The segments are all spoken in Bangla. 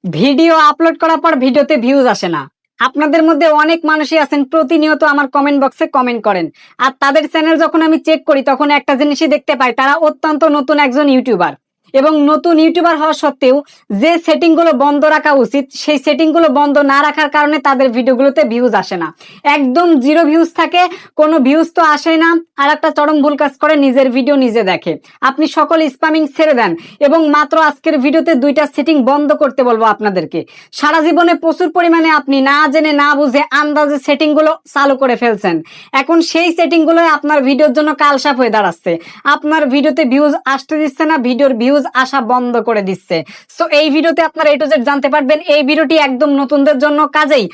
ভিডিও আপলোড করার পর ভিডিওতে ভিউজ আসে না। আপনাদের মধ্যে অনেক মানুষই আছেন প্রতিনিয়ত আমার কমেন্ট বক্সে কমেন্ট করেন, আর তাদের চ্যানেল যখন আমি চেক করি তখন একটা জিনিসই দেখতে পাই, তারা অত্যন্ত নতুন একজন ইউটিউবার এবং নতুন ইউটিউবার হওয়া সত্ত্বেও যে সেটিং গুলো বন্ধ রাখা উচিত সেই সেটিং গুলো বন্ধ না রাখার কারণে তাদের ভিডিওগুলোতে ভিউজ আসে না, একদম জিরো ভিউজ থাকে, কোনো ভিউজ তো আসেই না। আর একটা চরম ভুল কাজ করে, নিজের ভিডিও নিজে দেখে। আপনি সকল স্প্যামিং ছেড়ে দেন এবং মাত্র আজকের ভিডিওতে দুইটা সেটিং বন্ধ করতে বলবো আপনাদেরকে। সারা জীবনে প্রচুর পরিমাণে আপনি না জেনে না বুঝে আন্দাজে সেটিং গুলো চালু করে ফেলছেন, এখন সেই সেটিং গুলো আপনার ভিডিওর জন্য কালসাপ হয়ে দাঁড়াচ্ছে। আপনার ভিডিওতে ভিউজ আসতে দিচ্ছে না, ভিডিওর ভিউজ আসা বন্ধ করে দিচ্ছে। সো এই ভিডিওতে আপনারা A to Z জানতে পারবেন। এই ভিডিওটি একদম নতুনদের জন্য, কাজেই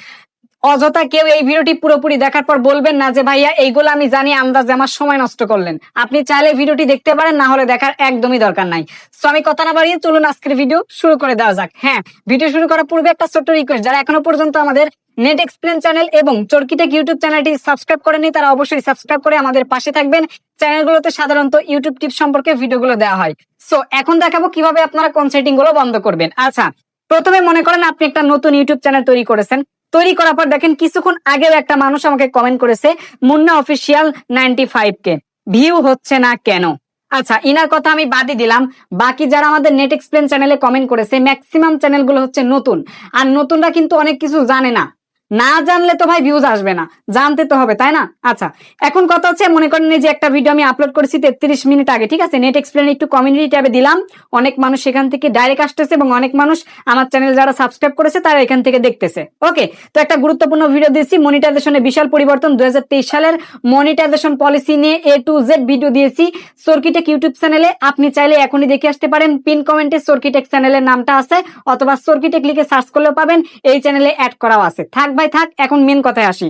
অযথা কেউ এই ভিডিওটি পুরোপুরি দেখার পর বলবেন না যে ভাইয়া এইগুলো আমি জানি, আন্দাজে আমার সময় নষ্ট করলেন। আপনি চাইলে ভিডিওটি দেখতে পারেন, না হলে দেখার একদমই দরকার নাই। সো আমি কথা না বাড়িয়ে চলুন আজকের ভিডিও শুরু করে দেওয়া যাক। হ্যাঁ, ভিডিও শুরু করার পূর্বে একটা ছোট্ট রিকোয়েস্ট, যারা এখনো পর্যন্ত আমাদের নেট এক্সপ্লেন চ্যানেল এবং চরকিটেক ইউটিউব চ্যানেলটি সাবস্ক্রাইব করেনি তারা অবশ্যই সাবস্ক্রাইব করে আমাদের পাশে থাকবেন। চ্যানেলগুলোতে সাধারণত ইউটিউব টিপস সম্পর্কে ভিডিওগুলো দেওয়া হয়। সো এখন দেখাবো কিভাবে আপনারা কোন সেটিং গুলো বন্ধ করবেন। আচ্ছা, প্রথমে মনে করেন আপনি একটা নতুন ইউটিউব চ্যানেল তৈরি করেছেন। তৈরি করার পর দেখেন কিছুক্ষণ আগেও একটা মানুষ আমাকে কমেন্ট করেছে, মুন্না অফিসিয়াল 95K ভিউ হচ্ছে না কেন। আচ্ছা, ইনার কথা আমি বাদই দিলাম। বাকি যারা আমাদের নেট এক্সপ্লেন চ্যানেলে কমেন্ট করেছে ম্যাক্সিমাম চ্যানেলগুলো হচ্ছে নতুন, আর নতুনরা কিন্তু অনেক কিছু জানে না। না জানলে তো ভাই ভিউজ আসবে না, জানতে তো হবে, তাই না? আচ্ছা, এখন কথা হচ্ছে, মনে করেন যে একটা ভিডিও আমি আপলোড করেছি 33 মিনিট আগে, ঠিক আছে, নেট এক্সপ্লেন একটু কমিউনিটি ট্যাবে দিলাম, অনেক মানুষ সেখান থেকে ডাইরেক্ট আসতেছে এবং অনেক মানুষ আমার চ্যানেল যারা সাবস্ক্রাইব করেছে তারা এখান থেকে দেখতেছে। ওকে, তো একটা গুরুত্বপূর্ণ ভিডিও দিয়েছি, মনিটাইজেশনে বিশাল পরিবর্তন, 2023 সালের মনিটাইজেশন পলিসি নিয়ে A to Z ভিডিও দিয়েছি চরকিটেক ইউটিউব চ্যানেলে। আপনি চাইলে এখনই দেখে আসতে পারেন, পিন কমেন্টে চরকিটেক চ্যানেলের নামটা আছে, অথবা চরকিটেক লিখে সার্চ করলেও পাবেন, এই চ্যানেলে অ্যাড করাও আছে। থাক ভাই থাক, এখন মেন কথায় আসি।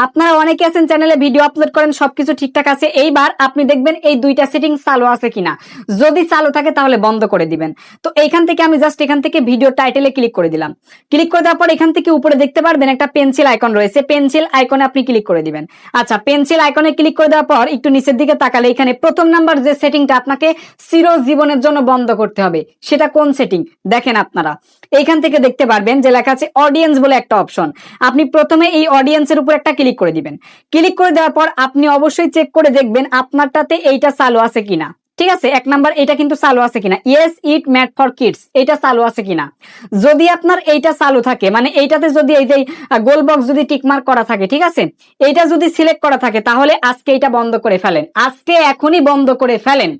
আপনারা অনেকে আছেন চ্যানেলে ভিডিও আপলোড করেন, সবকিছু ঠিকঠাক আছে, এইবার আপনি দেখবেন এই দুইটা সেটিং চালু আছে কিনা। যদি চালু থাকে তাহলে বন্ধ করে দিবেন। তো এইখান থেকে আমি জাস্ট এখান থেকে ভিডিও টাইটেলে ক্লিক করে দিলাম। ক্লিক করে দেওয়ার পর এখান থেকে উপরে দেখতে পারবেন একটা পেন্সিল আইকন রয়েছে, পেন্সিল আইকনে আপনি ক্লিক করে দিবেন। আচ্ছা, পেন্সিল আইকনে ক্লিক করে দেওয়ার পর একটু নিচের দিকে তাকালে এখানে প্রথম নাম্বার যে সেটিংটা আপনাকে চিরজীবনের জন্য বন্ধ করতে হবে, সেটা কোন সেটিং দেখেন আপনারা। এইখান থেকে দেখতে পারবেন যে লেখা আছে অডিয়েন্স বলে একটা অপশন। আপনি প্রথমে এই অডিয়েন্সের উপর একটা ক্লিক করে দিবেন। ক্লিক করে দেওয়ার পর আপনি অবশ্যই চেক করে দেখবেন আপনারটাতে এইটা চালু আছে কিনা। ঠিক আছে, এক নাম্বার এটা কিন্তু চালু আছে কিনা, yes it made for kids এটা চালু আছে কিনা। যদি আপনার এইটা চালু থাকে, মানে এইটাতে যদি এই যে গোল বক্স যদি টিকমার্ক করা থাকে, ঠিক আছে, এইটা যদি সিলেক্ট করা থাকে, তাহলে আজকে এটা বন্ধ করে ফেলেন, আজকে এখনই বন্ধ করে ফেলেন।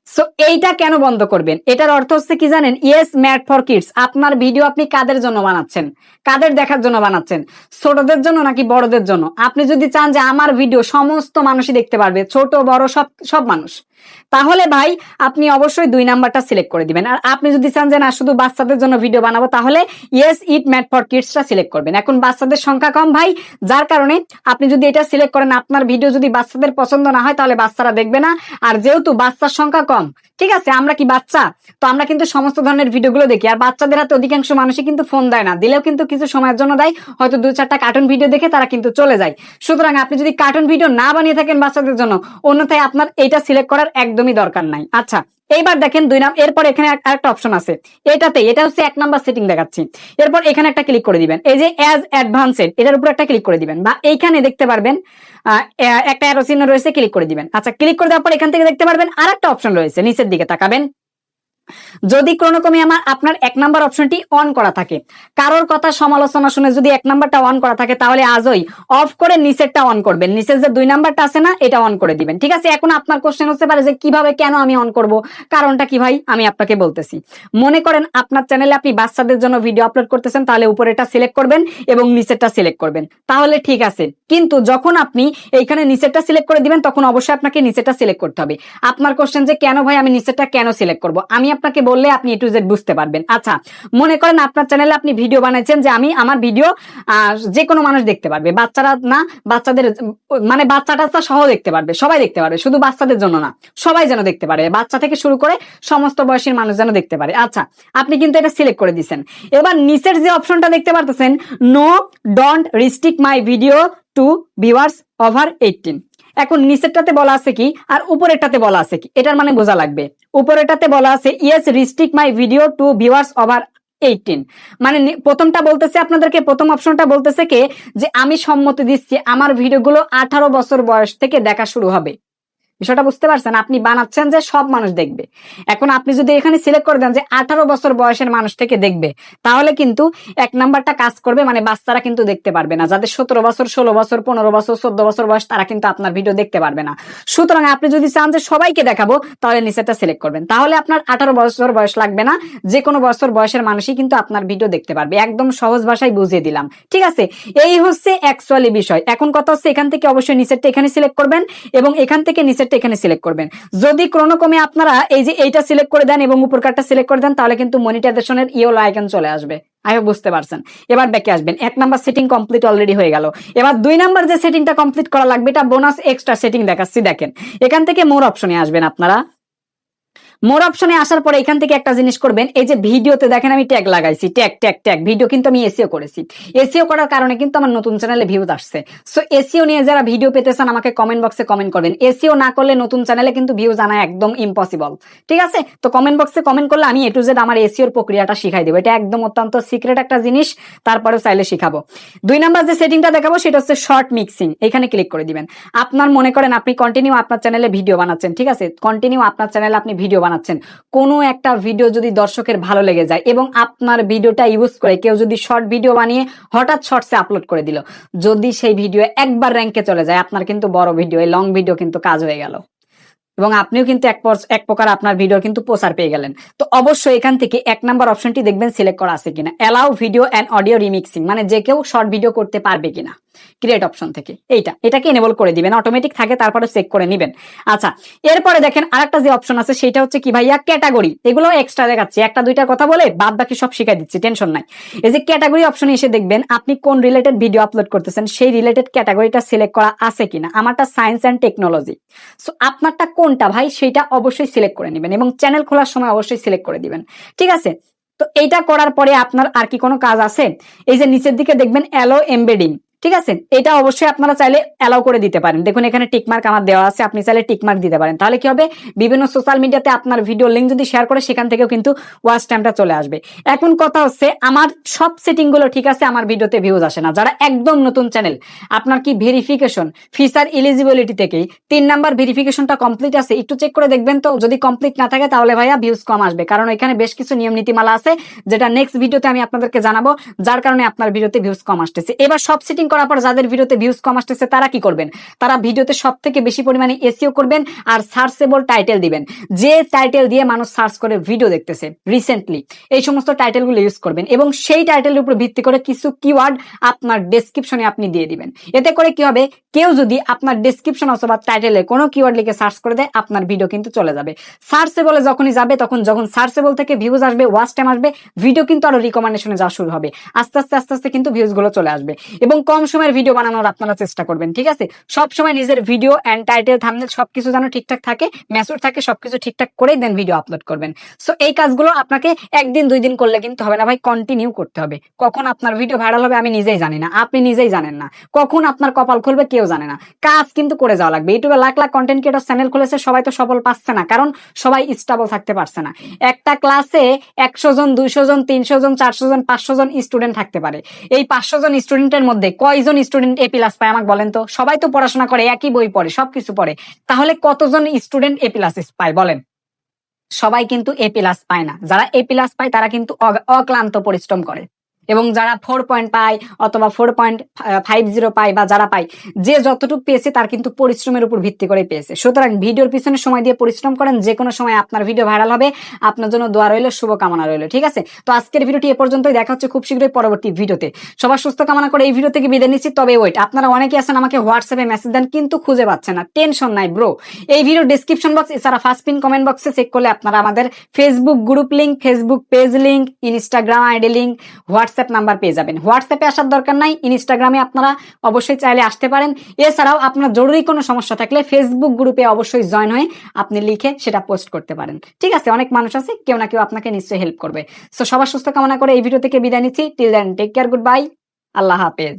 সো এইটা কেন বন্ধ করবেন, এটার অর্থ হচ্ছে কি জানেন, ইয়েস ম্যাট ফর কিডস। আপনার ভিডিও আপনি কাদের জন্য বানাচ্ছেন, কাদের দেখার জন্য বানাচ্ছেন, ছোটদের জন্য নাকি বড়দের জন্য? আপনি যদি চান যে আমার ভিডিও সমস্ত মানুষই দেখতে পারবে, ছোট বড় সব সব মানুষ, তাহলে ভাই আপনি অবশ্যই 2 নাম্বারটা সিলেক্ট করে দিবেন। আর আপনি যদি চান যে না শুধু বাচ্চাদের জন্য ভিডিও বানাবো, তাহলে ইয়েস ইট ম্যাট ফর কিডসটা সিলেক্ট করবেন। এখন বাচ্চাদের সংখ্যা কম ভাই, যার কারণে আপনি যদি এটা সিলেক্ট করেন, আপনার ভিডিও যদি বাচ্চাদের পছন্দ না হয় তাহলে বাচ্চারা দেখবে না। আর যেহেতু বাচ্চার সংখ্যা কম, ঠিক আছে, আমরা কি বাচ্চা, তো আমরা কিন্তু সমস্ত ধরনের ভিডিওগুলো দেখি, আর বাচ্চাদের হাতে অধিকাংশ মানুষই কিন্তু ফোন দেয় না, দিলেও কিন্তু কিছু সময়ের জন্য দেয়, হয়তো 2-4টা কার্টুন ভিডিও দেখে তারা কিন্তু চলে যায়। সুতরাং আপনি যদি কার্টুন ভিডিও না বানিয়ে থাকেন বাচ্চাদের জন্য, অন্যথায় আপনার এটা সিলেক্ট করার একদমই দরকার নাই। আচ্ছা, এইবার দেখেন 2 নাম্বার, এরপর এখানে আরেকটা অপশন আছে, এটাতে এটা হচ্ছে 1 নাম্বার সেটিং দেখাচ্ছি। এরপর এখানে একটা ক্লিক করে দিবেন, এই যে অ্যাজ অ্যাডভান্সড এটার উপর একটা ক্লিক করে দিবেন, বা এইখানে দেখতে পারবেন একটা অ্যারো চিহ্ন রয়েছে, ক্লিক করে দিবেন। আচ্ছা, ক্লিক করে দেওয়ার পর এখান থেকে দেখতে পারবেন আরেকটা অপশন রয়েছে, নিচের দিকে তাকাবেন। যদি ক্রমে আপনার 1 নাম্বার অপশনটি অন করা থাকে, কারোর কথা সমালোচনা শুনে যদি 1 নাম্বারটা অন করা থাকে, তাহলে আজই অফ করে নিচেরটা অন করবেন, নিচের যে 2 নাম্বারটা আছে না, এটা অন করে দিবেন। ঠিক আছে, এখন আপনার কোশ্চেন হতে পারে যে কিভাবে, কেন আমি অন করব, কারণটা কি ভাই, আমি আপনাকে বলতেছি। মনে করেন আপনার চ্যানেলে আপনি বাচ্চাদের জন্য ভিডিও আপলোড করতেছেন, তাহলে উপরেটা সিলেক্ট করবেন এবং নিচেরটা সিলেক্ট করবেন, তাহলে ঠিক আছে। কিন্তু যখন আপনি এইখানে নিচেরটা সিলেক্ট করে দিবেন, তখন অবশ্যই আপনাকে নিচেরটা সিলেক্ট করতে হবে। আপনার কোশ্চেন যে কেন ভাই আমি নিচেরটা কেন সিলেক্ট করব, আমি আপনাকে বললে আপনি A to Z বুঝতে পারবেন। আচ্ছা, মনে করেন আপনার চ্যানেলে আপনি ভিডিও বানাচ্ছেন যে আমি আমার ভিডিও যে কোনো মানুষ দেখতে পারবে, বাচ্চারা না, বাচ্চাদের মানে বাচ্চাটা সহ দেখতে পারবে, সবাই দেখতে পারবে, শুধু বাচ্চাদের জন্য না, সবাই যেন দেখতে পারে, বাচ্চা থেকে শুরু করে সমস্ত বয়সের মানুষ যেন দেখতে পারে। আচ্ছা, আপনি কিন্তু এটা সিলেক্ট করে দিচ্ছেন। এবার নিচের যে অপশনটা দেখতে পারতেছেন, no don't restrict my video to viewers over 18, এখন নিচেরটাতে বলা আছে কি আর উপরেরটাতে বলা আছে কি, এটার মানে বোঝা লাগবে। উপরেরটাতে বলা আছে yes restrict my video to viewers over 18। মানে প্রথমটা বলতেছে আপনাদেরকে, প্রথম অপশনটা বলতেছে কে যে আমি সম্মতি দিচ্ছি আমার ভিডিওগুলো 18 বছর বয়স থেকে দেখা শুরু হবে। বিষয়টা বুঝতে পারছেন? আপনি বানাচ্ছেন যে সব মানুষ দেখবে। এখন আপনি যদি এখানে সিলেক্ট করে দেন যে 18 বছর বয়সের মানুষ থেকে দেখবে, তাহলে কিন্তু এক নাম্বারটা কাজ করবে, মানে বাচ্চারা কিন্তু দেখতে পারবে না। যাদের 17 বছর, 16 বছর, 15 বছর, 14 বছর বয়স, তারা কিন্তু আপনার ভিডিও দেখতে পারবে না। সুতরাং আপনি যদি চান যে সবাইকে দেখাবো, তাহলে নিচেরটা সিলেক্ট করবেন। তাহলে আপনার 18 বছর বয়স লাগবে না, যে কোনো বছর বয়সের মানুষই কিন্তু আপনার ভিডিও দেখতে পারবে। একদম সহজ ভাষায় বুঝিয়ে দিলাম, ঠিক আছে? এই হচ্ছে অ্যাকচুয়ালি বিষয়। এখন কথা হচ্ছে এখান থেকে অবশ্যই নিচেরটা এখানে সিলেক্ট করবেন এবং এখান থেকে নিচেরটা এখানে সিলেক্ট করবেন। যদি ক্রমে আপনারা এই যে এইটা সিলেক্ট করে দেন এবং উপরকারটা সিলেক্ট করে দেন, তাহলে কিন্তু মনিটাইজেশনের ইয়েলো আইকন চলে আসবে। আই হোপ বুঝতে পারছেন। এবার ব্যাকে আসবেন। 1 নাম্বার সেটিং কমপ্লিট অলরেডি হয়ে গেল। এবার 2 নাম্বার যে সেটিংটা কমপ্লিট করা লাগবে, এটা বোনাস এক্সট্রা সেটিং দেখাচ্ছি, দেখেন। এখান থেকে মোর অপশনে আসবেন আপনারা। মোর অপশনে আসার পরে এখান থেকে একটা জিনিস করবেন, এই যে ভিডিওতে দেখেন আমি ট্যাগ লাগাইছি, ট্যাগ ভিডিও কিন্তু আমি এসইও করেছি। এসইও করার কারণে কিন্তু আমার নতুন চ্যানেলে ভিউজ আসছে। সো এসইও নিয়ে যারা ভিডিও পেতে চান আমাকে কমেন্ট বক্সে কমেন্ট করবেন। এসইও না করলে নতুন চ্যানেলে কিন্তু ভিউজ আনা একদম ইম্পসিবল, ঠিক আছে? তো কমেন্ট বক্সে কমেন্ট করলে আমি এ টু জেড আমার এসইওর প্রক্রিয়াটা শিখাই দেবো। এটা একদম অত্যন্ত সিক্রেট একটা জিনিস, তারপরেও চাইলে শিখাবো। 2 নাম্বার যে সেটিংটা দেখাবো সেটা হচ্ছে শর্ট মিক্সিং। এখানে ক্লিক করে দিবেন। আপনার মনে করেন আপনি কন্টিনিউ আপনার চ্যানেলে ভিডিও বানাচ্ছেন, ঠিক আছে? কন্টিনিউ আপনার চ্যানেলে আপনি ভিডিও বানাচ্ছেন, কোনো একটা ভিডিও যদি দর্শকের ভালো লেগে যায় এবং আপনার ভিডিওটা ইউজ করে কেউ যদি শর্ট ভিডিও বানিয়ে হঠাৎ শর্টসে আপলোড করে দিল, যদি সেই ভিডিও একবার র্যাঙ্কে চলে যায়, আপনার কিন্তু বড় ভিডিও, এই লং ভিডিও কিন্তু কাজ হয়ে গেল এবং আপনিও কিন্তু এক প্রকার আপনার ভিডিও কিন্তু প্রচার পেয়ে গেলেন। তো অবশ্যই এখান থেকে 1 নাম্বার অপশনটি দেখবেন সিলেক্ট করা আছে কিনা, allow video and audio remixing, মানে যে কেউ শর্ট ভিডিও করতে পারবে কিনা ক্রিয়েট অপশন থেকে এটাকে এনেবল করে দিবেন। অটোমেটিক থাকে, তারপরে চেক করে নেবেন। আচ্ছা, এরপরে দেখেন আরেকটা যে অপশন আছে সেটা হচ্ছে কি ভাইয়া, ক্যাটাগরি। এগুলো এক্সট্রা দেখাচ্ছি, একটা দুইটার কথা বলে বাদ বাকি সব শিখাই দিচ্ছি, টেনশন নাই। এই যে ক্যাটাগরি অপশনে এসে দেখবেন আপনি কোন রিলেটেড ভিডিও আপলোড করতেছেন, সেই রিলেটেড ক্যাটাগরিটা সিলেক্ট করা আছে কিনা। আমারটা সায়েন্স এন্ড টেকনোলজি। সো আপনারটা কোনটা ভাই সেটা অবশ্যই সিলেক্ট করে নেবেন এবং চ্যানেল খোলার সময় অবশ্যই সিলেক্ট করে দিবেন, ঠিক আছে? তো এইটা করার পরে আপনার আর কি কোনো কাজ আছে? এই যে নিচের দিকে দেখবেন অ্যালো এমবেডিং, ঠিক আছে? এটা অবশ্যই আপনারা চাইলে অ্যালাউ করে দিতে পারেন। দেখুন এখানে টিকমার্ক আমার দেওয়া আছে, আপনি চাইলে টিকমার্ক দিতে পারেন। তাহলে কি হবে, বিভিন্ন সোশ্যাল মিডিয়াতে আপনার ভিডিও লিঙ্ক যদি শেয়ার করে সেখান থেকেও কিন্তু ওয়াচ টাইমটা চলে আসবে। এখন কথা হচ্ছে আমার সব সেটিং গুলো ঠিক আছে, আমার ভিডিওতে ভিউজ আসে না। যারা একদম নতুন চ্যানেল, আপনার কি ভেরিফিকেশন ফিচার এলিজিবিলিটি থেকে 3 নাম্বার ভেরিফিকেশনটা কমপ্লিট আছে, একটু চেক করে দেখবেন। তো যদি কমপ্লিট না থাকে তাহলে ভাইয়া ভিউজ কম আসবে, কারণ এখানে বেশ কিছু নিয়ম নীতিমালা আছে যেটা নেক্সট ভিডিওতে আমি আপনাদেরকে জানাবো, যার কারণে আপনার ভিডিওতে ভিউজ কম আসতেছে। এবার সব সেটিং করার পর যাদের ভিডিওতে ভিউজ কম আসতেছে তারা কি করবেন, তারা ভিডিওতে সবথেকে বেশি পরিমাণে এসইও করবেন আর সার্চেবল টাইটেল দিবেন। যে টাইটেল দিয়ে মানুষ সার্চ করে ভিডিও দেখতেছে রিসেন্টলি, এই সমস্ত টাইটেলগুলো ইউজ করবেন এবং সেই টাইটেলের উপর ভিত্তি করে কিছু কিওয়ার্ড আপনার ডেসক্রিপশনে আপনি দিয়ে দিবেন। এতে করে কি হবে, কেউ যদি আপনার ডেসক্রিপশন অথবা টাইটেলে কোনো কিওয়ার্ড লিখে সার্চ করে দেয়, আপনার ভিডিও কিন্তু চলে যাবে। সার্চেবলে যখনই যাবে, যখন সার্চেবল থেকে ভিউজ আসবে, ওয়াচ টাইম আসবে, ভিডিও কিন্তু আরো রিকমেন্ডেশনে যাওয়া শুরু হবে। আস্তে আস্তে কিন্তু ভিউজ গুলো চলে আসবে এবং কম সময়ের ভিডিও বানানোর আপনারা চেষ্টা করবেন, ঠিক আছে? সব সময় নিজের ভিডিও এন্ড টাইটেল থাম্বনেল সবকিছু যেন ঠিকঠাক থাকে, ম্যাচুর থাকে, সবকিছু ঠিকঠাক করেই দেন ভিডিও আপলোড করবেন। সো এই কাজগুলো আপনাকে 1 দিন 2 দিন করলে কিন্তু হবে না ভাই, কন্টিনিউ করতে হবে। কখন আপনার ভিডিও ভাইরাল হবে আমি নিজেই জানি না, আপনি নিজেই জানেন না, কখন আপনার কপাল খুলবে কেউ জানে না। কাজ কিন্তু করে যাওয়া লাগবে। ইউটিউবে lakh lakh content creator channel খুলেছে, সবাই তো সফল পাচ্ছে না, কারণ সবাই স্টেবল থাকতে পারছে না। একটা ক্লাসে 100 জন, 200 জন, 300 জন, 400 জন, 500 জন স্টুডেন্ট থাকতে পারে। এই 500 জন স্টুডেন্টের মধ্যে কয়জন স্টুডেন্ট এ প্লাস পায় আমাকে বলেন তো? সবাই তো পড়াশোনা করে, একই বই পড়ে, সবকিছু পড়ে, তাহলে কতজন স্টুডেন্ট এ প্লাস পায় বলেন? সবাই কিন্তু এ প্লাস পায় না। যারা এ প্লাস পায় তারা কিন্তু অক্লান্ত পরিশ্রম করে এবং যারা 4 পয়েন্ট পায় অথবা 4.50 পায় বা যারা পায়, যে যতটুকু পেয়েছে তার কিন্তু পরিশ্রমের উপর ভিত্তি করে পেয়েছে। সুতরাং ভিডিওর পিছনে সময় দিয়ে পরিশ্রম করেন, যে কোনো সময় আপনার ভিডিও ভাইরাল হবে। আপনার জন্য দোয়া রইল, শুভকামনা রইল, ঠিক আছে? তো আজকের ভিডিওটি এ পর্যন্তই, দেখা হচ্ছে খুব শীঘ্রই পরবর্তী ভিডিওতে। সবার সুস্থ কামনা করে এই ভিডিও থেকে বিদায় নিচ্ছি। তবে ওয়েট, আপনারা অনেকে আছেন আমাকে হোয়াটসঅ্যাপে মেসেজ দেন কিন্তু খুঁজে পাচ্ছেন না, টেনশন নাই ব্রো। এই ভিডিও ডেসক্রিপশন বক্স এছাড়া ফার্স্ট পিন কমেন্ট বক্সে চেক করলে আপনারা আমাদের Facebook group link, Facebook page link, Instagram ID link, WhatsApp number পেয়ে যাবেন। হোয়াটসঅ্যাপে আসার দরকার নাই, ইনস্টাগ্রামে আপনারা অবশ্যই চাইলে আসতে পারেন। এছাড়াও আপনার জরুরি কোনো সমস্যা থাকলে ফেসবুক গ্রুপে অবশ্যই জয়েন হয়ে আপনি লিখে সেটা পোস্ট করতে পারেন, ঠিক আছে? অনেক মানুষ আছে, কেউ না কেউ আপনাকে নিশ্চয়ই হেল্প করবে। সো সবার সুস্থ কামনা করে এই ভিডিও থেকে বিদায় নিচ্ছি। Till then take care, good bye, আল্লাহ হাফেজ।